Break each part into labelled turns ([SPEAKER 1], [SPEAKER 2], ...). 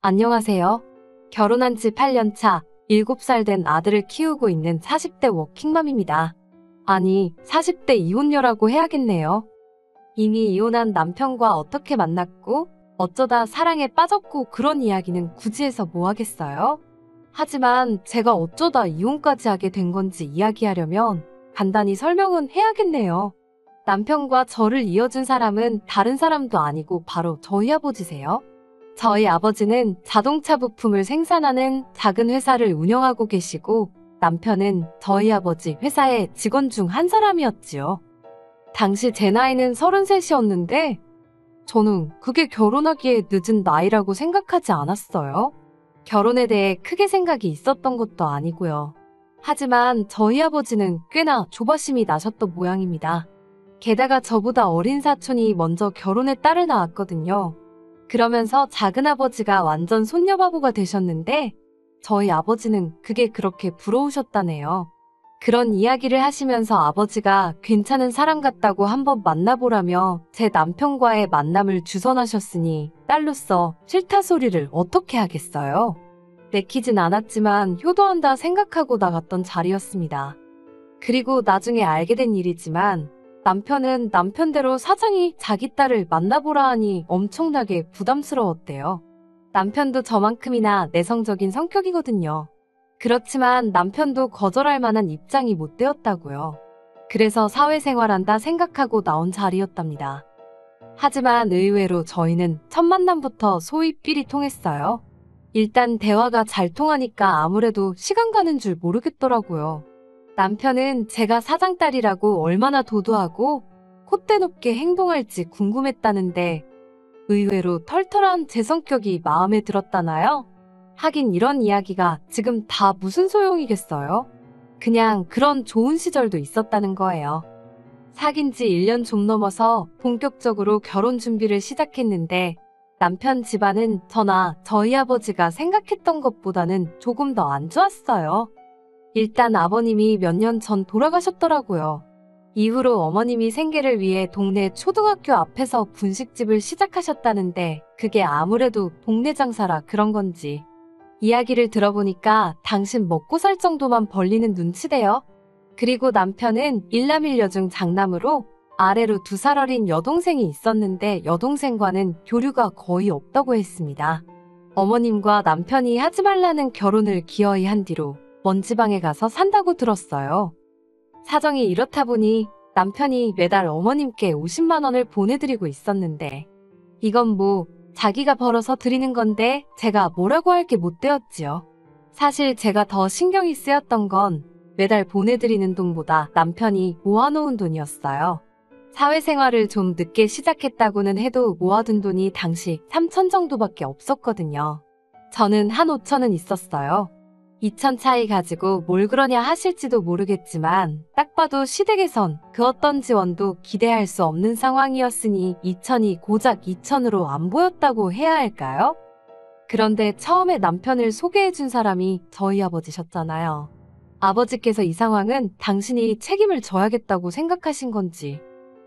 [SPEAKER 1] 안녕하세요. 결혼한 지 8년 차, 7살 된 아들을 키우고 있는 40대 워킹맘입니다. 아니, 40대 이혼녀라고 해야겠네요. 이미 이혼한 남편과 어떻게 만났고, 어쩌다 사랑에 빠졌고 그런 이야기는 굳이 해서 뭐 하겠어요? 하지만 제가 어쩌다 이혼까지 하게 된 건지 이야기하려면 간단히 설명은 해야겠네요. 남편과 저를 이어준 사람은 다른 사람도 아니고 바로 저희 아버지세요. 저희 아버지는 자동차 부품을 생산하는 작은 회사를 운영하고 계시고 남편은 저희 아버지 회사의 직원 중 한 사람이었지요. 당시 제 나이는 33이었는데 저는 그게 결혼하기에 늦은 나이라고 생각하지 않았어요. 결혼에 대해 크게 생각이 있었던 것도 아니고요. 하지만 저희 아버지는 꽤나 조바심이 나셨던 모양입니다. 게다가 저보다 어린 사촌이 먼저 결혼해 딸을 낳았거든요. 그러면서 작은아버지가 완전 손녀바보가 되셨는데 저희 아버지는 그게 그렇게 부러우셨다네요. 그런 이야기를 하시면서 아버지가 괜찮은 사람 같다고 한번 만나보라며 제 남편과의 만남을 주선하셨으니 딸로서 싫다 소리를 어떻게 하겠어요? 내키진 않았지만 효도한다 생각하고 나갔던 자리였습니다. 그리고 나중에 알게 된 일이지만 남편은 남편대로 사장이 자기 딸을 만나보라 하니 엄청나게 부담스러웠대요. 남편도 저만큼이나 내성적인 성격이거든요. 그렇지만 남편도 거절할 만한 입장이 못 되었다고요. 그래서 사회생활한다 생각하고 나온 자리였답니다. 하지만 의외로 저희는 첫 만남부터 소위 삘이 통했어요. 일단 대화가 잘 통하니까 아무래도 시간 가는 줄 모르겠더라고요. 남편은 제가 사장딸이라고 얼마나 도도하고 콧대 높게 행동할지 궁금했다는데 의외로 털털한 제 성격이 마음에 들었다나요? 하긴 이런 이야기가 지금 다 무슨 소용이겠어요? 그냥 그런 좋은 시절도 있었다는 거예요. 사귄 지 1년 좀 넘어서 본격적으로 결혼 준비를 시작했는데 남편 집안은 저나 저희 아버지가 생각했던 것보다는 조금 더 안 좋았어요. 일단 아버님이 몇 년 전 돌아가셨더라고요. 이후로 어머님이 생계를 위해 동네 초등학교 앞에서 분식집을 시작하셨다는데 그게 아무래도 동네 장사라 그런 건지. 이야기를 들어보니까 당신 먹고 살 정도만 벌리는 눈치대요. 그리고 남편은 일남일녀 중 장남으로 아래로 2살 어린 여동생이 있었는데 여동생과는 교류가 거의 없다고 했습니다. 어머님과 남편이 하지 말라는 결혼을 기어이 한 뒤로 먼 지방에 가서 산다고 들었어요. 사정이 이렇다 보니 남편이 매달 어머님께 50만 원을 보내드리고 있었는데 이건 뭐 자기가 벌어서 드리는 건데 제가 뭐라고 할 게 못 되었지요. 사실 제가 더 신경이 쓰였던 건 매달 보내드리는 돈보다 남편이 모아놓은 돈이었어요. 사회생활을 좀 늦게 시작했다고는 해도 모아둔 돈이 당시 3천 정도밖에 없었거든요. 저는 한 5천은 있었어요. 2천 차이 가지고 뭘 그러냐 하실지도 모르겠지만 딱 봐도 시댁에선 그 어떤 지원도 기대할 수 없는 상황이었으니 2천이 고작 2천으로 안 보였다고 해야 할까요? 그런데 처음에 남편을 소개해준 사람이 저희 아버지셨잖아요. 아버지께서 이 상황은 당신이 책임을 져야겠다고 생각하신 건지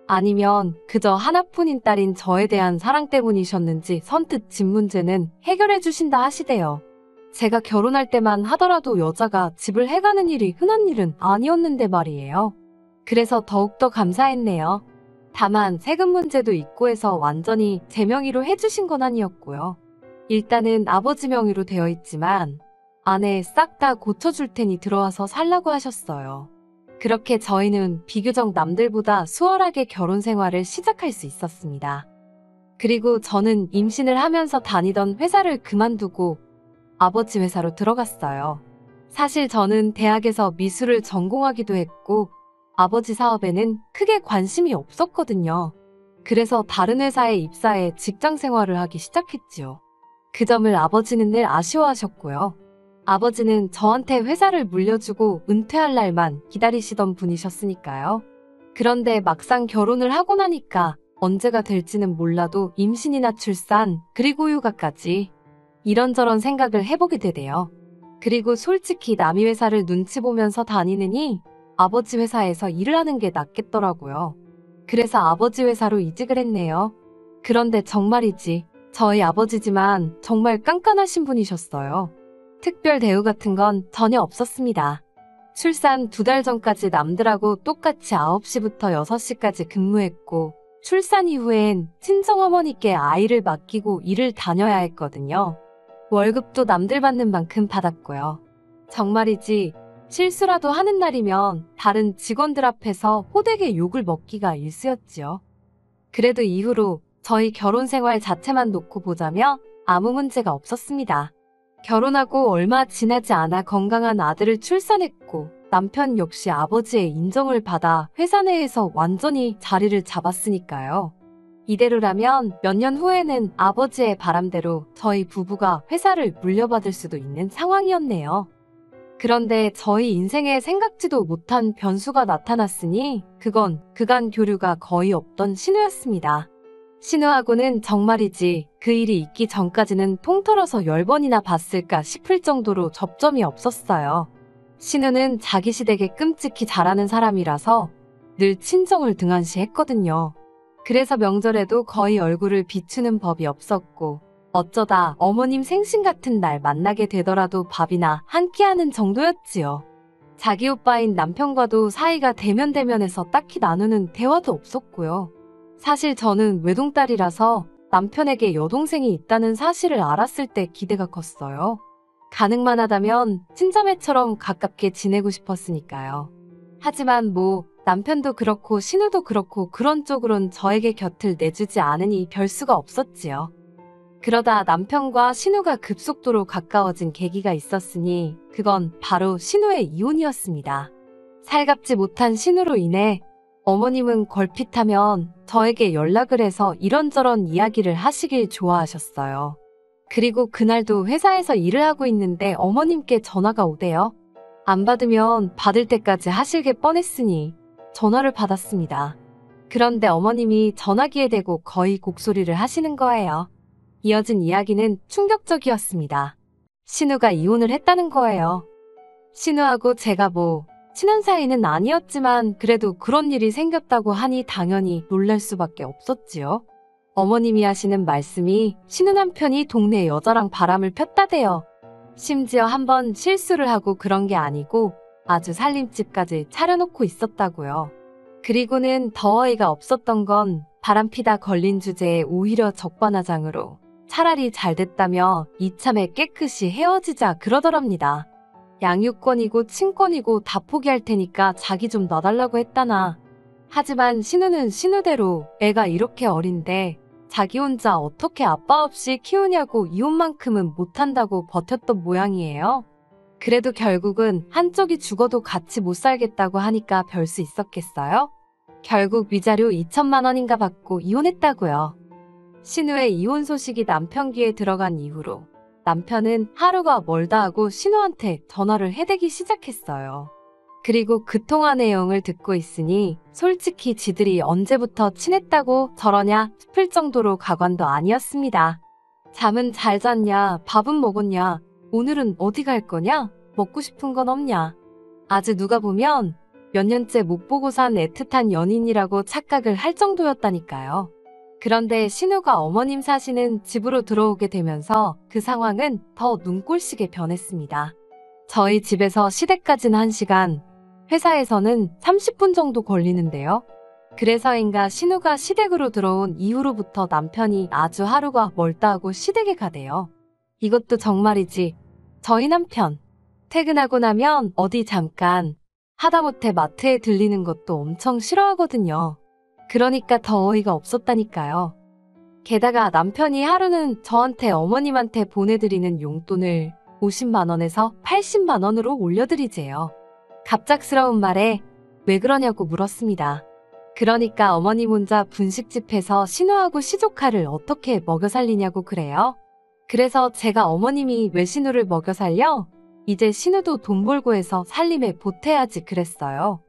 [SPEAKER 1] 아니면 그저 하나뿐인 딸인 저에 대한 사랑 때문이셨는지 선뜻 집 문제는 해결해 주신다 하시대요. 제가 결혼할 때만 하더라도 여자가 집을 해가는 일이 흔한 일은 아니었는데 말이에요. 그래서 더욱더 감사했네요. 다만 세금 문제도 있고 해서 완전히 제 명의로 해주신 건 아니었고요. 일단은 아버지 명의로 되어 있지만 안에 싹 다 고쳐줄 테니 들어와서 살라고 하셨어요. 그렇게 저희는 비교적 남들보다 수월하게 결혼 생활을 시작할 수 있었습니다. 그리고 저는 임신을 하면서 다니던 회사를 그만두고 아버지 회사로 들어갔어요. 사실 저는 대학에서 미술을 전공하기도 했고 아버지 사업에는 크게 관심이 없었거든요. 그래서 다른 회사에 입사해 직장 생활을 하기 시작했지요. 그 점을 아버지는 늘 아쉬워하셨고요. 아버지는 저한테 회사를 물려주고 은퇴할 날만 기다리시던 분이셨으니까요. 그런데 막상 결혼을 하고 나니까 언제가 될지는 몰라도 임신이나 출산, 그리고 육아까지 이런저런 생각을 해보게 되대요. 그리고 솔직히 남의 회사를 눈치 보면서 다니느니 아버지 회사에서 일을 하는 게 낫겠더라고요. 그래서 아버지 회사로 이직을 했네요. 그런데 정말이지 저희 아버지지만 정말 깐깐하신 분이셨어요. 특별 대우 같은 건 전혀 없었습니다. 출산 2달 전까지 남들하고 똑같이 9시부터 6시까지 근무했고, 출산 이후엔 친정어머니께 아이를 맡기고 일을 다녀야 했거든요. 월급도 남들 받는 만큼 받았고요. 정말이지 실수라도 하는 날이면 다른 직원들 앞에서 호되게 욕을 먹기가 일쑤였지요. 그래도 이후로 저희 결혼 생활 자체만 놓고 보자면 아무 문제가 없었습니다. 결혼하고 얼마 지나지 않아 건강한 아들을 출산했고, 남편 역시 아버지의 인정을 받아 회사 내에서 완전히 자리를 잡았으니까요. 이대로라면 몇 년 후에는 아버지의 바람대로 저희 부부가 회사를 물려받을 수도 있는 상황이었네요. 그런데 저희 인생에 생각지도 못한 변수가 나타났으니 그건 그간 교류가 거의 없던 신우였습니다. 신우하고는 정말이지 그 일이 있기 전까지는 통틀어서 10번이나 봤을까 싶을 정도로 접점이 없었어요. 신우는 자기 시댁에 끔찍히 잘하는 사람이라서 늘 친정을 등한시했거든요. 그래서 명절에도 거의 얼굴을 비추는 법이 없었고, 어쩌다 어머님 생신 같은 날 만나게 되더라도 밥이나 한 끼 하는 정도였지요. 자기 오빠인 남편과도 사이가 대면대면해서 딱히 나누는 대화도 없었고요. 사실 저는 외동딸이라서 남편에게 여동생이 있다는 사실을 알았을 때 기대가 컸어요. 가능만 하다면 친자매처럼 가깝게 지내고 싶었으니까요. 하지만 남편도 그렇고 신우도 그렇고 그런 쪽으론 저에게 곁을 내주지 않으니 별 수가 없었지요. 그러다 남편과 신우가 급속도로 가까워진 계기가 있었으니 그건 바로 신우의 이혼이었습니다. 살갑지 못한 신우로 인해 어머님은 걸핏하면 저에게 연락을 해서 이런저런 이야기를 하시길 좋아하셨어요. 그리고 그날도 회사에서 일을 하고 있는데 어머님께 전화가 오대요. 안 받으면 받을 때까지 하실게 뻔했으니 전화를 받았습니다. 그런데 어머님이 전화기에 대고 거의 곡소리를 하시는 거예요. 이어진 이야기는 충격적이었습니다. 신우가 이혼을 했다는 거예요. 신우하고 제가 친한 사이는 아니었지만 그래도 그런 일이 생겼다고 하니 당연히 놀랄 수밖에 없었지요. 어머님이 하시는 말씀이 신우 남편이 동네 여자랑 바람을 폈다대요. 심지어 한번 실수를 하고 그런 게 아니고 아주 살림집까지 차려놓고 있었다고요. 그리고는 더 어이가 없었던 건 바람피다 걸린 주제에 오히려 적반하장으로 차라리 잘 됐다며 이참에 깨끗이 헤어지자 그러더랍니다. 양육권이고 친권이고 다 포기할 테니까 자기 좀 놔달라고 했다나. 하지만 신우는 신우대로 애가 이렇게 어린데 자기 혼자 어떻게 아빠 없이 키우냐고 이혼만큼은 못한다고 버텼던 모양이에요. 그래도 결국은 한쪽이 죽어도 같이 못 살겠다고 하니까 별 수 있었겠어요? 결국 위자료 2천만 원인가 받고 이혼했다고요. 신우의 이혼 소식이 남편 귀에 들어간 이후로 남편은 하루가 멀다 하고 신우한테 전화를 해대기 시작했어요. 그리고 그 통화 내용을 듣고 있으니 솔직히 지들이 언제부터 친했다고 저러냐 싶을 정도로 가관도 아니었습니다. 잠은 잘 잤냐? 밥은 먹었냐? 오늘은 어디 갈 거냐? 먹고 싶은 건 없냐? 아주 누가 보면 몇 년째 못 보고 산 애틋한 연인이라고 착각을 할 정도였다니까요. 그런데 신우가 어머님 사시는 집으로 들어오게 되면서 그 상황은 더 눈꼴시게 변했습니다. 저희 집에서 시댁까지는 1시간, 회사에서는 30분 정도 걸리는데요. 그래서인가 신우가 시댁으로 들어온 이후로부터 남편이 아주 하루가 멀다 하고 시댁에 가대요. 이것도 정말이지. 저희 남편 퇴근하고 나면 어디 잠깐 하다못해 마트에 들리는 것도 엄청 싫어하거든요. 그러니까 더 어이가 없었다니까요. 게다가 남편이 하루는 저한테 어머님한테 보내드리는 용돈을 50만 원에서 80만 원으로 올려드리재요. 갑작스러운 말에 왜 그러냐고 물었습니다. 그러니까 어머님 혼자 분식집해서 신우하고 시조카를 어떻게 먹여 살리냐고 그래요. 그래서 제가 어머님이 왜 신우를 먹여 살려? 이제 신우도 돈 벌고 해서 살림에 보태야지 그랬어요.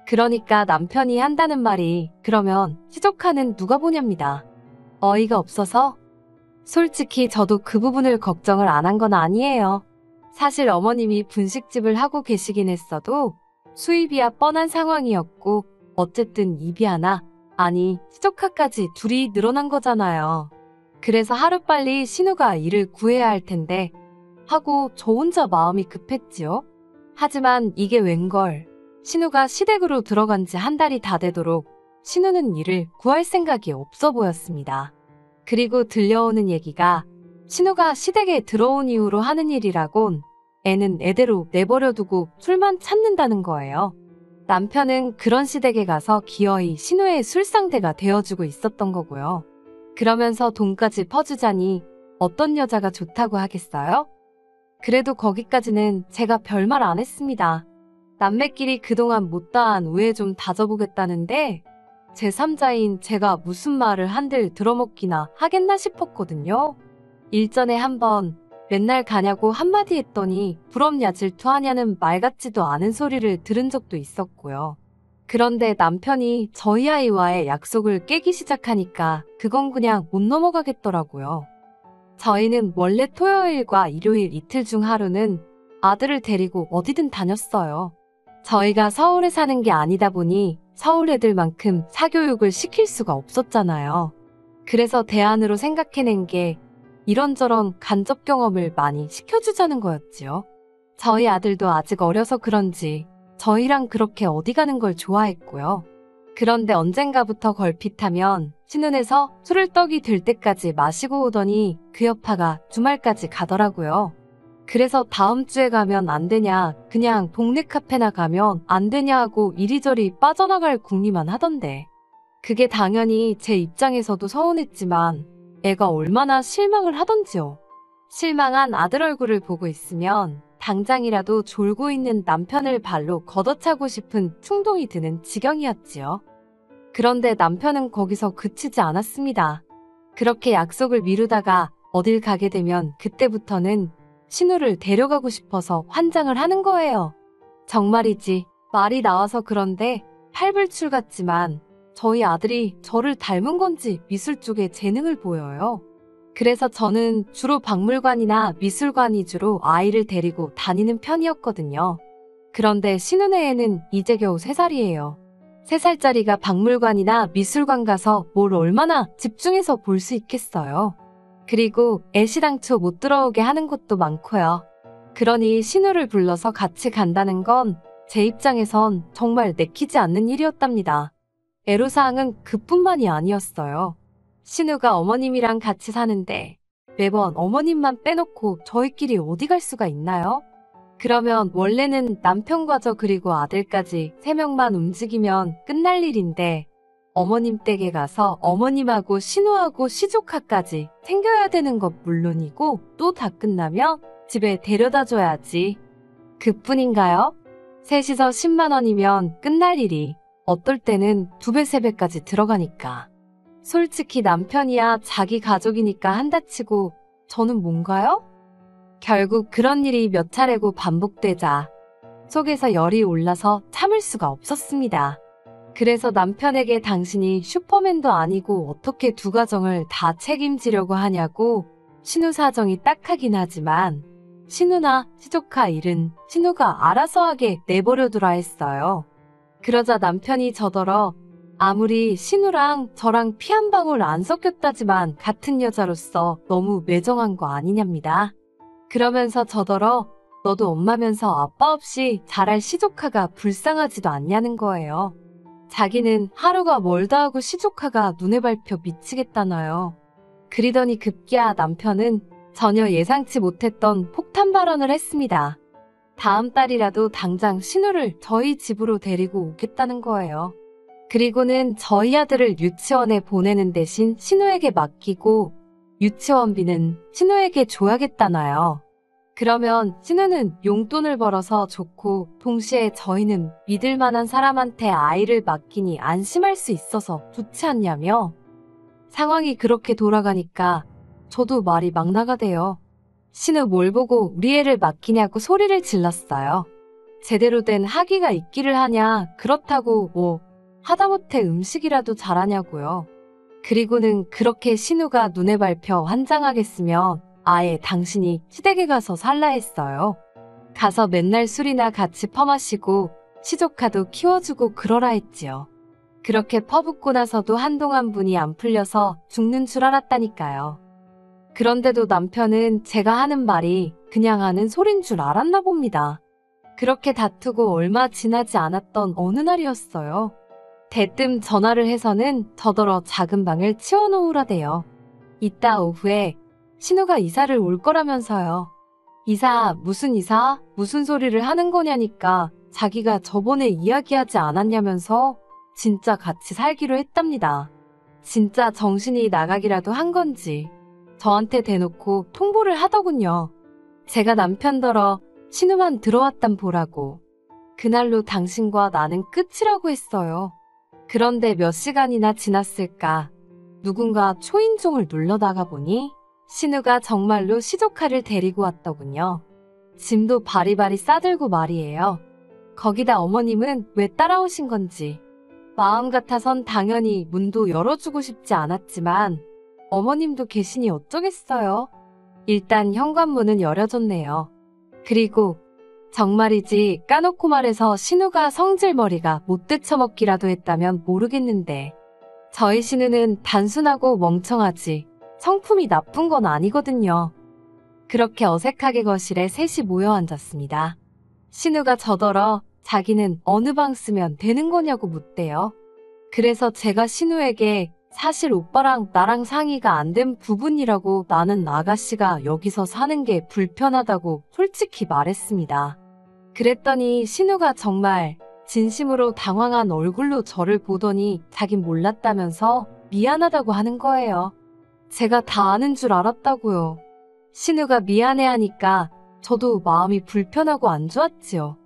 [SPEAKER 1] 그러니까 남편이 한다는 말이 그러면 시조카는 누가 보냐입니다. 어이가 없어서? 솔직히 저도 그 부분을 걱정을 안 한 건 아니에요. 사실 어머님이 분식집을 하고 계시긴 했어도 수입이야 뻔한 상황이었고 어쨌든 입이 하나, 아니 시조카까지 둘이 늘어난 거잖아요. 그래서 하루빨리 신우가 일을 구해야 할 텐데 하고 저 혼자 마음이 급했지요. 하지만 이게 웬걸. 신우가 시댁으로 들어간 지 한 달이 다 되도록 신우는 일을 구할 생각이 없어 보였습니다. 그리고 들려오는 얘기가 신우가 시댁에 들어온 이후로 하는 일이라곤 애는 애대로 내버려두고 술만 찾는다는 거예요. 남편은 그런 시댁에 가서 기어이 신우의 술상대가 되어주고 있었던 거고요. 그러면서 돈까지 퍼주자니 어떤 여자가 좋다고 하겠어요? 그래도 거기까지는 제가 별말 안 했습니다. 남매끼리 그동안 못다한 우애 좀 다져보겠다는데 제3자인 제가 무슨 말을 한들 들어먹기나 하겠나 싶었거든요. 일전에 한번 맨날 가냐고 한마디 했더니 부럽냐 질투하냐는 말 같지도 않은 소리를 들은 적도 있었고요. 그런데 남편이 저희 아이와의 약속을 깨기 시작하니까 그건 그냥 못 넘어가겠더라고요. 저희는 원래 토요일과 일요일 이틀 중 하루는 아들을 데리고 어디든 다녔어요. 저희가 서울에 사는 게 아니다 보니 서울 애들만큼 사교육을 시킬 수가 없었잖아요. 그래서 대안으로 생각해낸 게 이런저런 간접 경험을 많이 시켜주자는 거였지요. 저희 아들도 아직 어려서 그런지 저희랑 그렇게 어디 가는 걸 좋아했고요. 그런데 언젠가부터 걸핏하면 신혼에서 술을 떡이 될 때까지 마시고 오더니 그 여파가 주말까지 가더라고요. 그래서 다음 주에 가면 안 되냐, 그냥 동네 카페나 가면 안 되냐 하고 이리저리 빠져나갈 궁리만 하던데. 그게 당연히 제 입장에서도 서운했지만 애가 얼마나 실망을 하던지요. 실망한 아들 얼굴을 보고 있으면 당장이라도 졸고 있는 남편을 발로 걷어차고 싶은 충동이 드는 지경이었지요. 그런데 남편은 거기서 그치지 않았습니다. 그렇게 약속을 미루다가 어딜 가게 되면 그때부터는 신우를 데려가고 싶어서 환장을 하는 거예요. 정말이지 말이 나와서 그런데 팔불출 같지만 저희 아들이 저를 닮은 건지 미술 쪽에 재능을 보여요. 그래서 저는 주로 박물관이나 미술관 위주로 아이를 데리고 다니는 편이었거든요. 그런데 신우네 애는 이제 겨우 3살이에요. 3살짜리가 박물관이나 미술관 가서 뭘 얼마나 집중해서 볼 수 있겠어요. 그리고 애시당초 못 들어오게 하는 곳도 많고요. 그러니 신우를 불러서 같이 간다는 건 제 입장에선 정말 내키지 않는 일이었답니다. 애로사항은 그뿐만이 아니었어요. 신우가 어머님이랑 같이 사는데 매번 어머님만 빼놓고 저희끼리 어디 갈 수가 있나요? 그러면 원래는 남편과 저 그리고 아들까지 3명만 움직이면 끝날 일인데 어머님 댁에 가서 어머님하고 신우하고 시조카까지 챙겨야 되는 것 물론이고 또 다 끝나면 집에 데려다 줘야지. 그뿐인가요? 셋이서 10만 원이면 끝날 일이 어떨 때는 2배, 3배까지 들어가니까. 솔직히 남편이야 자기 가족이니까 한다 치고 저는 뭔가요? 결국 그런 일이 몇 차례고 반복되자 속에서 열이 올라서 참을 수가 없었습니다. 그래서 남편에게 당신이 슈퍼맨도 아니고 어떻게 두 가정을 다 책임지려고 하냐고 신우 사정이 딱하긴 하지만 신우나 시조카 일은 신우가 알아서 하게 내버려두라 했어요. 그러자 남편이 저더러 아무리 신우랑 저랑 피 한 방울 안 섞였다지만 같은 여자로서 너무 매정한 거 아니냐입니다. 그러면서 저더러 너도 엄마면서 아빠 없이 자랄 시조카가 불쌍하지도 않냐는 거예요. 자기는 하루가 멀다 하고 시조카가 눈에 밟혀 미치겠다나요. 그리더니 급기야 남편은 전혀 예상치 못했던 폭탄 발언을 했습니다. 다음 달이라도 당장 신우를 저희 집으로 데리고 오겠다는 거예요. 그리고는 저희 아들을 유치원에 보내는 대신 신우에게 맡기고 유치원비는 신우에게 줘야겠다나요. 그러면 신우는 용돈을 벌어서 좋고 동시에 저희는 믿을 만한 사람한테 아이를 맡기니 안심할 수 있어서 좋지 않냐며. 상황이 그렇게 돌아가니까 저도 말이 막 나가대요. 신우 뭘 보고 우리 애를 맡기냐고 소리를 질렀어요. 제대로 된 학위가 있기를 하냐, 그렇다고 뭐 하다못해 음식이라도 잘하냐고요. 그리고는 그렇게 신우가 눈에 밟혀 환장하겠으면 아예 당신이 시댁에 가서 살라 했어요. 가서 맨날 술이나 같이 퍼마시고 시조카도 키워주고 그러라 했지요. 그렇게 퍼붓고 나서도 한동안 분이 안 풀려서 죽는 줄 알았다니까요. 그런데도 남편은 제가 하는 말이 그냥 하는 소린 줄 알았나 봅니다. 그렇게 다투고 얼마 지나지 않았던 어느 날이었어요. 대뜸 전화를 해서는 저더러 작은 방을 치워놓으라대요. 이따 오후에 신우가 이사를 올 거라면서요. 이사? 무슨 이사? 무슨 소리를 하는 거냐니까 자기가 저번에 이야기하지 않았냐면서 진짜 같이 살기로 했답니다. 진짜 정신이 나가기라도 한 건지 저한테 대놓고 통보를 하더군요. 제가 남편더러 신우만 들어왔단 보라고. 그날로 당신과 나는 끝이라고 했어요. 그런데 몇 시간이나 지났을까 누군가 초인종을 눌러다가 보니 신우가 정말로 시조카를 데리고 왔더군요. 짐도 바리바리 싸들고 말이에요. 거기다 어머님은 왜 따라오신 건지. 마음 같아선 당연히 문도 열어주고 싶지 않았지만 어머님도 계시니 어쩌겠어요. 일단 현관문은 열어줬네요. 그리고 정말이지 까놓고 말해서 신우가 성질머리가 못돼 처먹기라도 했다면 모르겠는데 저희 신우는 단순하고 멍청하지 성품이 나쁜 건 아니거든요. 그렇게 어색하게 거실에 셋이 모여 앉았습니다. 신우가 저더러 자기는 어느 방 쓰면 되는 거냐고 묻대요. 그래서 제가 신우에게 사실 오빠랑 나랑 상의가 안 된 부분이라고 나는 아가씨가 여기서 사는 게 불편하다고 솔직히 말했습니다. 그랬더니 신우가 정말 진심으로 당황한 얼굴로 저를 보더니 자긴 몰랐다면서 미안하다고 하는 거예요. 제가 다 아는 줄 알았다고요. 신우가 미안해하니까 저도 마음이 불편하고 안 좋았지요.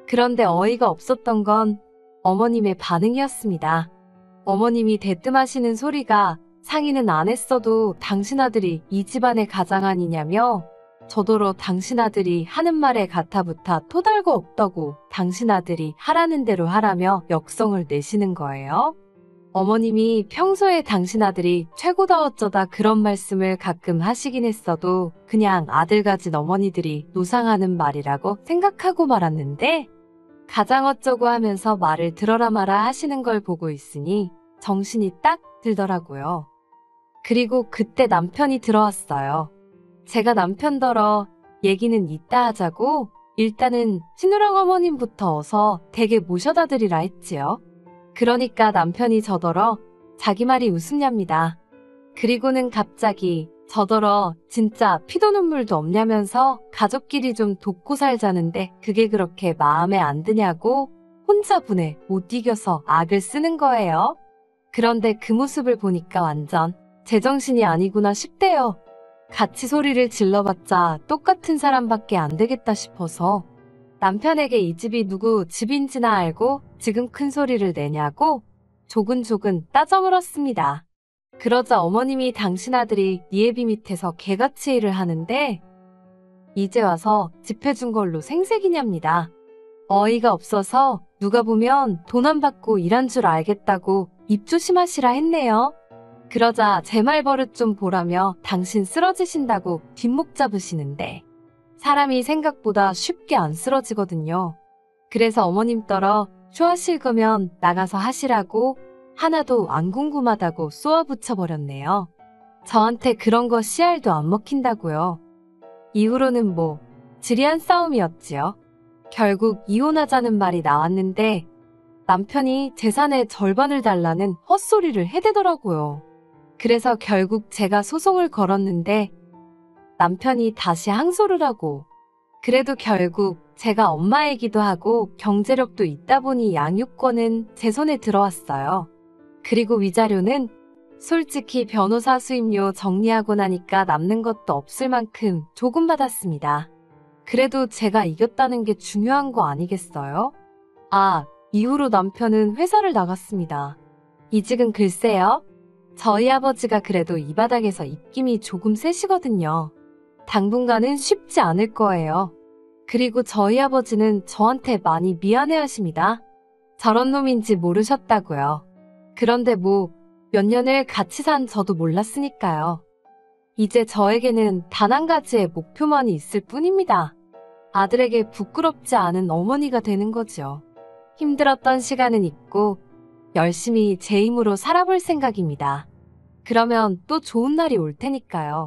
[SPEAKER 1] 그런데 어이가 없었던 건 어머님의 반응이었습니다. 어머님이 대뜸하시는 소리가 상의는 안 했어도 당신 아들이 이 집안의 가장 아니냐며 저더러 당신 아들이 하는 말에 가타부타 토달고 없다고 당신 아들이 하라는 대로 하라며 역성을 내시는 거예요. 어머님이 평소에 당신 아들이 최고다 어쩌다 그런 말씀을 가끔 하시긴 했어도 그냥 아들 가진 어머니들이 노상하는 말이라고 생각하고 말았는데 가장 어쩌고 하면서 말을 들어라 마라 하시는 걸 보고 있으니 정신이 딱 들더라고요. 그리고 그때 남편이 들어왔어요. 제가 남편더러 얘기는 이따 하자고 일단은 신우랑 어머님부터 어서 댁에 모셔다 드리라 했지요. 그러니까 남편이 저더러 자기 말이 웃음냐입니다. 그리고는 갑자기 저더러 진짜 피도 눈물도 없냐면서 가족끼리 좀 돕고 살자는데 그게 그렇게 마음에 안 드냐고 혼자분에 못 이겨서 악을 쓰는 거예요. 그런데 그 모습을 보니까 완전 제정신이 아니구나 싶대요. 같이 소리를 질러봤자 똑같은 사람밖에 안 되겠다 싶어서 남편에게 이 집이 누구 집인지나 알고 지금 큰 소리를 내냐고 조근조근 따져 물었습니다. 그러자 어머님이 당신 아들이 네 애비 밑에서 개같이 일을 하는데 이제 와서 집 해준 걸로 생색이냐입니다. 어이가 없어서 누가 보면 돈 안 받고 일한 줄 알겠다고 입 조심하시라 했네요. 그러자 제 말 버릇 좀 보라며 당신 쓰러지신다고 뒷목 잡으시는데 사람이 생각보다 쉽게 안 쓰러지거든요. 그래서 어머님 떨어 쇼하실 거면 나가서 하시라고 하나도 안 궁금하다고 쏘아붙여버렸네요. 저한테 그런 거 씨알도 안 먹힌다고요. 이후로는 뭐 지리한 싸움이었지요. 결국 이혼하자는 말이 나왔는데 남편이 재산의 절반을 달라는 헛소리를 해대더라고요. 그래서 결국 제가 소송을 걸었는데 남편이 다시 항소를 하고 그래도 결국 제가 엄마이기도 하고 경제력도 있다 보니 양육권은 제 손에 들어왔어요. 그리고 위자료는 솔직히 변호사 수임료 정리하고 나니까 남는 것도 없을 만큼 조금 받았습니다. 그래도 제가 이겼다는 게 중요한 거 아니겠어요? 아, 이후로 남편은 회사를 나갔습니다. 이직은 글쎄요. 저희 아버지가 그래도 이 바닥에서 입김이 조금 세시거든요. 당분간은 쉽지 않을 거예요. 그리고 저희 아버지는 저한테 많이 미안해하십니다. 저런 놈인지 모르셨다고요. 그런데 뭐 몇 년을 같이 산 저도 몰랐으니까요. 이제 저에게는 단 한 가지의 목표만이 있을 뿐입니다. 아들에게 부끄럽지 않은 어머니가 되는 거죠. 힘들었던 시간은 잊고 열심히 제 힘으로 살아볼 생각입니다. 그러면 또 좋은 날이 올 테니까요.